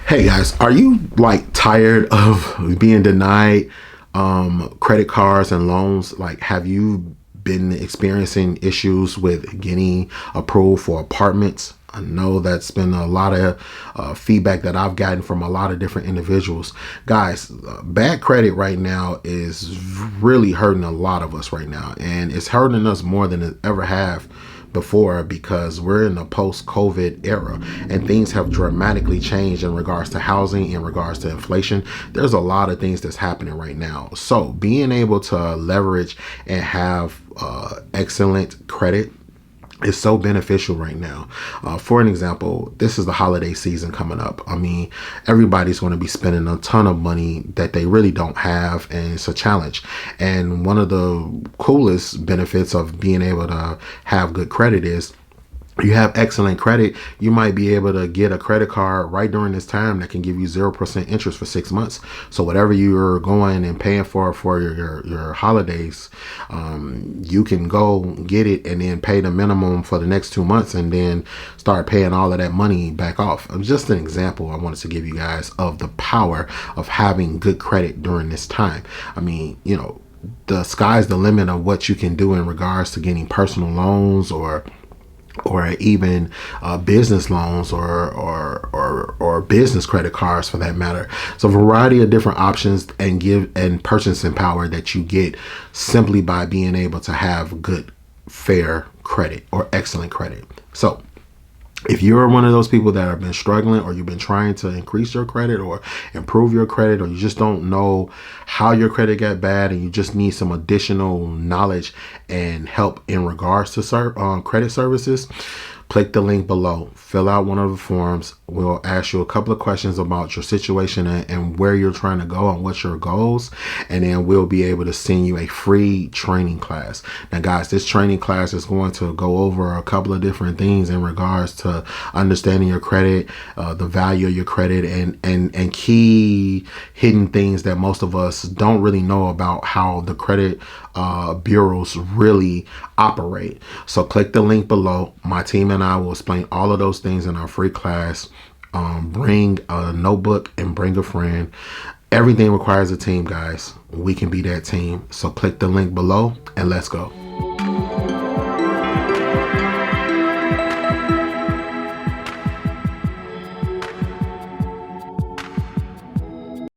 Hey guys, are you like tired of being denied credit cards and loans? Like, have you been experiencing issues with getting approved for apartments? I know that's been a lot of feedback that I've gotten from a lot of different individuals. Guys, bad credit right now is really hurting a lot of us right now, and it's hurting us more than it ever have before because we're in a post-COVID era and things have dramatically changed in regards to housing, in regards to inflation. There's a lot of things that's happening right now. So being able to leverage and have excellent credit is so beneficial right now. For an example, this is the holiday season coming up. I mean, everybody's going to be spending a ton of money that they really don't have, and it's a challenge. And one of the coolest benefits of being able to have good credit is you have excellent credit, you might be able to get a credit card right during this time that can give you 0% interest for 6 months. So whatever you're going and paying for your holidays, you can go get it and then pay the minimum for the next 2 months and then start paying all of that money back off. Just an example I wanted to give you guys of the power of having good credit during this time. I mean, the sky's the limit of what you can do in regards to getting personal loans or even business loans or business credit cards for that matter. So a variety of different options and purchasing power that you get simply by being able to have good, fair credit or excellent credit. So if you're one of those people that have been struggling, or you've been trying to increase your credit or improve your credit, or you just don't know how your credit got bad and you just need some additional knowledge and help in regards to credit services, click the link below, fill out one of the forms. We'll ask you a couple of questions about your situation and where you're trying to go and what's your goals. And then we'll be able to send you a free training class. Now, guys, this training class is going to go over a couple of different things in regards to understanding your credit, the value of your credit, and key hidden things that most of us don't really know about how the credit bureaus really operate. So click the link below. My team and I will explain all of those things in our free class. Bring a notebook and bring a friend. Everything requires a team, guys. We can be that team. So click the link below and let's go.